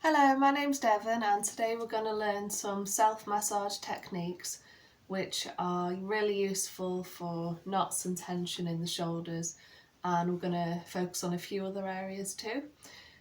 Hello, my name's Devon and today we're going to learn some self-massage techniques which are really useful for knots and tension in the shoulders, and we're going to focus on a few other areas too.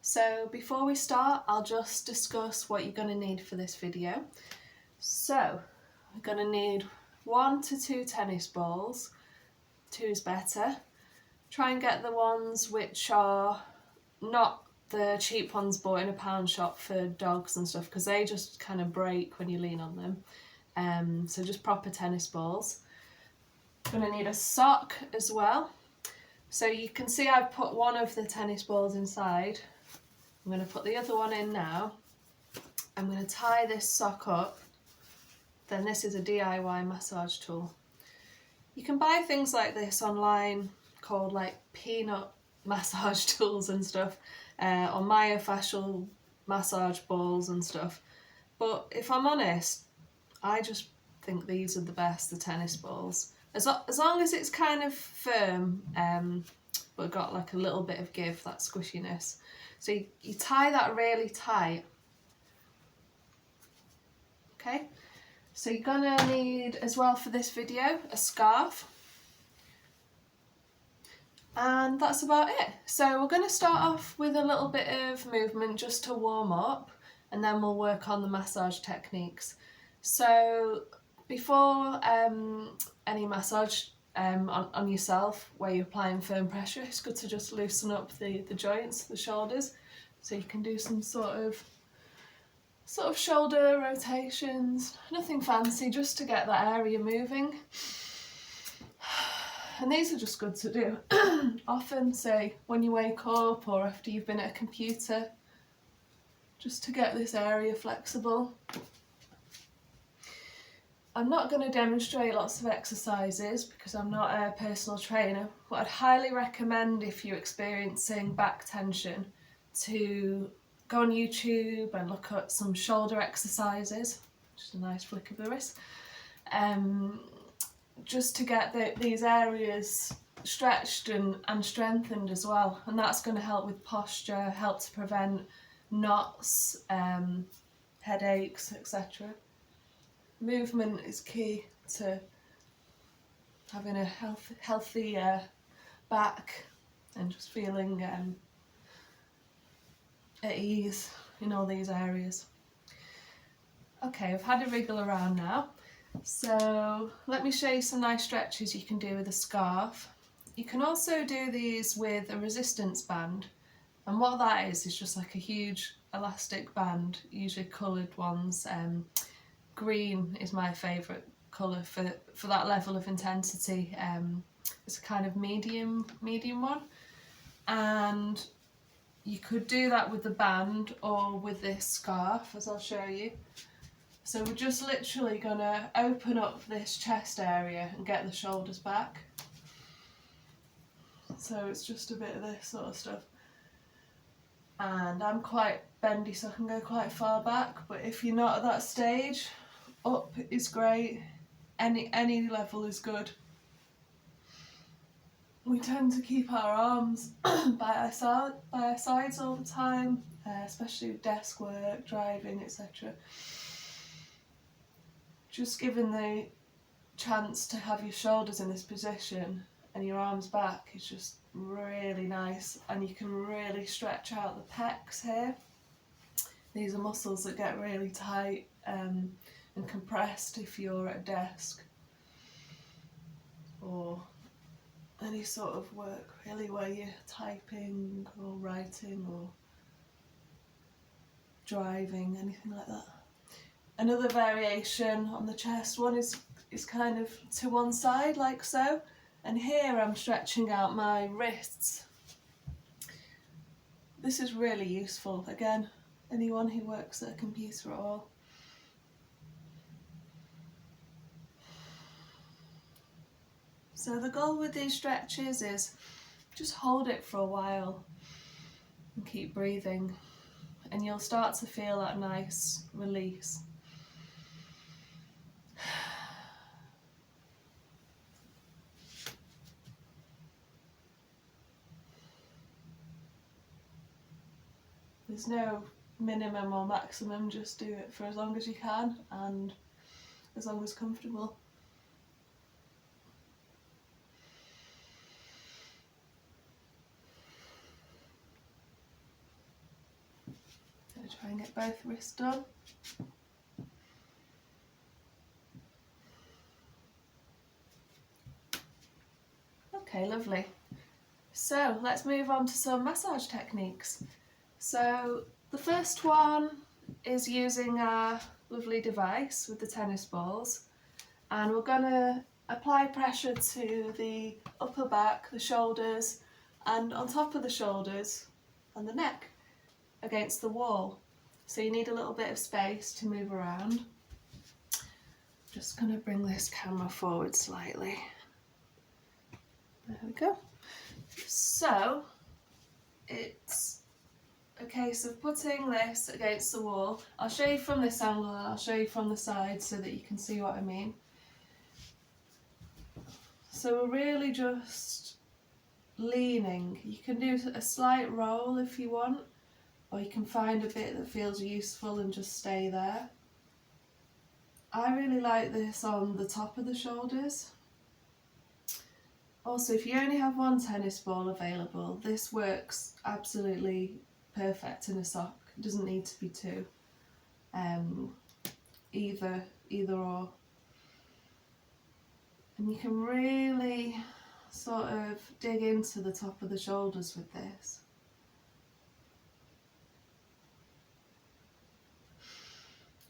So before we start, I'll just discuss what you're going to need for this video. So we're going to need 1 to 2 tennis balls, 2 is better. Try and get the ones which are not the cheap ones bought in a pound shop for dogs and stuff, because they just kind of break when you lean on them. So just proper tennis balls. I'm going to need a sock as well. So you can see I've put one of the tennis balls inside. I'm going to put the other one in now. I'm going to tie this sock up. Then this is a DIY massage tool. You can buy things like this online called like peanut massage tools and stuff, or myofascial massage balls and stuff. But if I'm honest, I just think these are the best, the tennis balls. As long as it's kind of firm, but got like a little bit of give, that squishiness. So you tie that really tight. Okay, so you're gonna need as well for this video a scarf. And that's about it. So we're going to start off with a little bit of movement just to warm up, and then we'll work on the massage techniques. So before any massage on yourself where you're applying firm pressure, it's good to just loosen up the joints, the shoulders. So you can do some sort of shoulder rotations, nothing fancy, just to get that area moving. And these are just good to do often, say when you wake up or after you've been at a computer, just to get this area flexible. I'm not going to demonstrate lots of exercises because I'm not a personal trainer, but I'd highly recommend, if you're experiencing back tension, to go on YouTube and look at some shoulder exercises, just a nice flick of the wrist. Just to get these areas stretched and strengthened as well, and that's going to help with posture, help to prevent knots, headaches, etc. Movement is key to having a healthy back and just feeling at ease in all these areas. Okay, I've had a wriggle around now. So let me show you some nice stretches you can do with a scarf. You can also do these with a resistance band, and what that is just like a huge elastic band, usually coloured ones. Green is my favourite colour for that level of intensity. It's a kind of medium one, and you could do that with the band or with this scarf, as I'll show you. So we're just literally going to open up this chest area and get the shoulders back. So it's just a bit of this sort of stuff. And I'm quite bendy, so I can go quite far back, but if you're not at that stage, up is great. Any level is good. We tend to keep our arms by our sides all the time, especially with desk work, driving, etc. Just given the chance to have your shoulders in this position and your arms back is just really nice, and you can really stretch out the pecs here. These are muscles that get really tight and compressed if you're at a desk or any sort of work really where you're typing or writing or driving, anything like that. Another variation on the chest one is kind of to one side like so, and here I'm stretching out my wrists. This is really useful, again, anyone who works at a computer at all. So the goal with these stretches is just hold it for a while and keep breathing, and you'll start to feel that nice release. There's no minimum or maximum, just do it for as long as you can and as long as comfortable. Gonna try and get both wrists done. Okay, lovely. So let's move on to some massage techniques. So the first one is using our lovely device with the tennis balls, and we're going to apply pressure to the upper back, the shoulders, and on top of the shoulders and the neck against the wall. So you need a little bit of space to move around. Just going to bring this camera forward slightly. There we go. So it's a case of putting this against the wall. I'll show you from this angle and I'll show you from the side so that you can see what I mean. So we're really just leaning. You can do a slight roll if you want, or you can find a bit that feels useful and just stay there. I really like this on the top of the shoulders. Also, if you only have one tennis ball available, this works absolutely perfect in a sock. It doesn't need to be two. Either or. And you can really sort of dig into the top of the shoulders with this.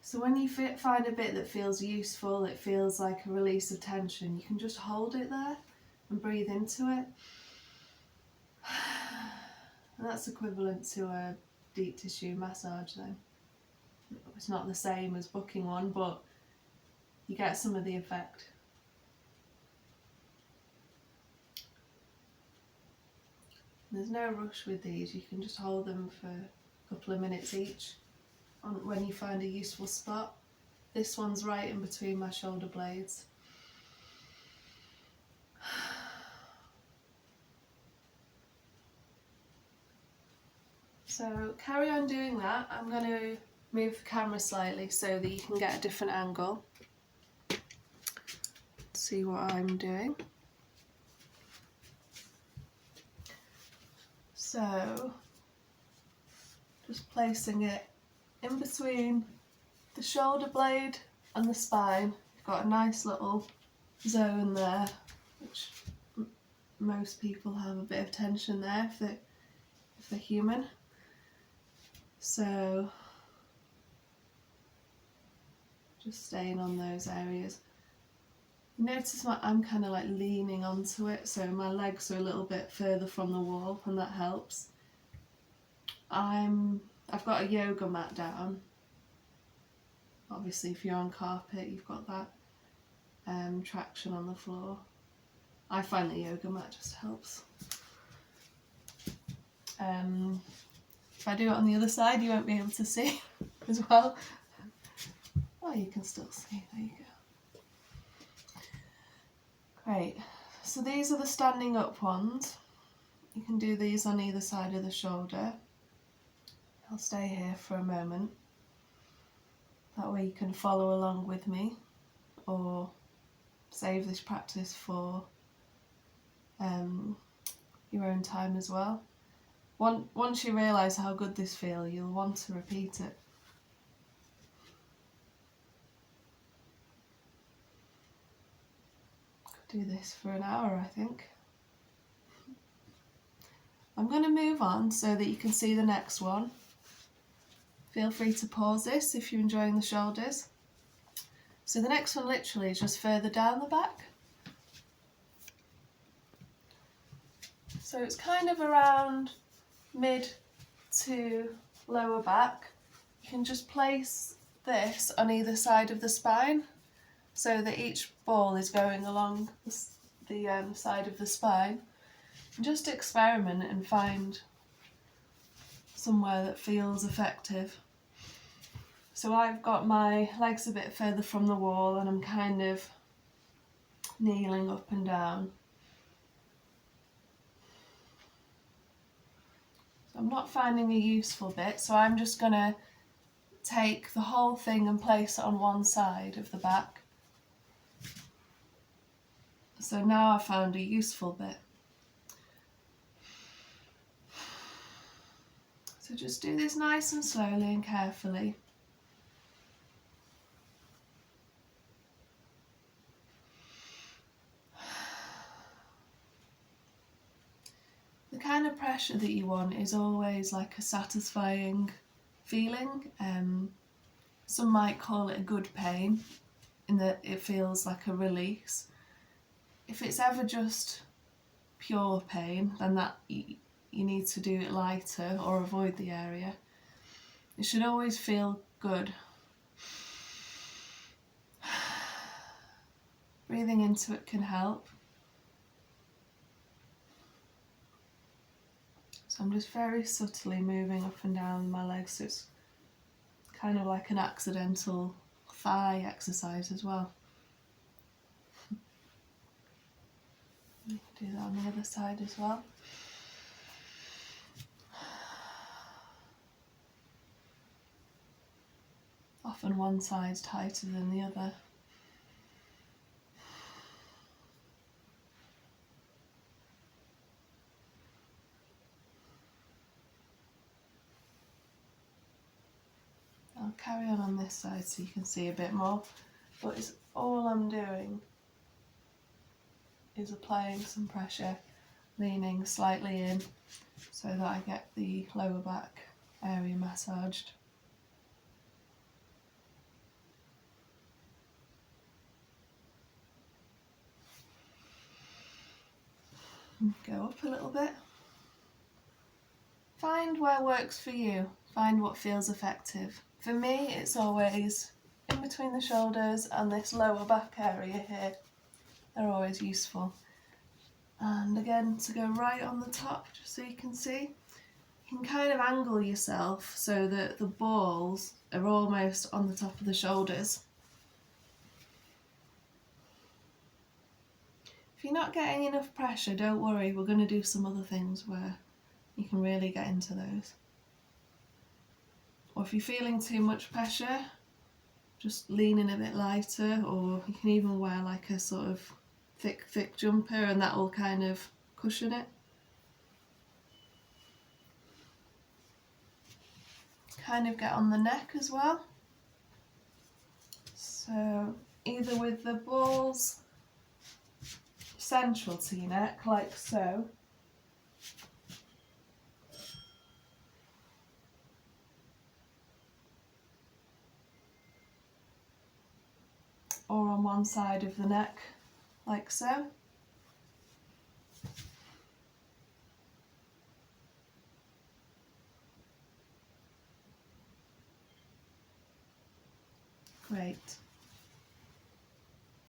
So when you find a bit that feels useful, it feels like a release of tension, you can just hold it there and breathe into it. And that's equivalent to a deep tissue massage then. It's not the same as booking one, but you get some of the effect. There's no rush with these, you can just hold them for a couple of minutes each when you find a useful spot. This one's right in between my shoulder blades. So carry on doing that. I'm going to move the camera slightly so that you can get a different angle. See what I'm doing. So just placing it in between the shoulder blade and the spine. You've got a nice little zone there, which most people have a bit of tension there if they're human. So just staying on those areas. Notice I'm kind of like leaning onto it, so my legs are a little bit further from the wall, and that helps. I've got a yoga mat down. Obviously if you're on carpet you've got that traction on the floor. I find the yoga mat just helps. If I do it on the other side you won't be able to see as well. Oh, you can still see, there you go. Great, so these are the standing up ones. You can do these on either side of the shoulder. I'll stay here for a moment. That way you can follow along with me, or save this practice for your own time as well. Once you realise how good this feels, you'll want to repeat it. Could do this for an hour, I think. I'm going to move on so that you can see the next one. Feel free to pause this if you're enjoying the shoulders. So the next one literally is just further down the back. So it's kind of around mid to lower back. You can just place this on either side of the spine so that each ball is going along the side of the spine. And just experiment and find somewhere that feels effective. So I've got my legs a bit further from the wall and I'm kind of kneeling up and down. So I'm not finding a useful bit, so I'm just going to take the whole thing and place it on one side of the back. So now I've found a useful bit. So just do this nice and slowly and carefully. The kind of pressure that you want is always like a satisfying feeling. Some might call it a good pain, in that it feels like a release. If it's ever just pure pain, then that you need to do it lighter or avoid the area. It should always feel good. Breathing into it can help. So I'm just very subtly moving up and down my legs, so it's kind of like an accidental thigh exercise as well. You can do that on the other side as well. Often one side's tighter than the other. I'll carry on this side so you can see a bit more, but it's all I'm doing is applying some pressure, leaning slightly in so that I get the lower back area massaged. Go up a little bit. Find where works for you, find what feels effective. For me, it's always in between the shoulders and this lower back area here. They're always useful. And again, to go right on the top, just so you can see, you can kind of angle yourself so that the balls are almost on the top of the shoulders. If you're not getting enough pressure, don't worry, we're going to do some other things where you can really get into those. Or if you're feeling too much pressure, just lean in a bit lighter, or you can even wear like a sort of thick jumper and that will kind of cushion it. Kind of get on the neck as well. So either with the balls central to your neck, like so, or on one side of the neck, like so. Great.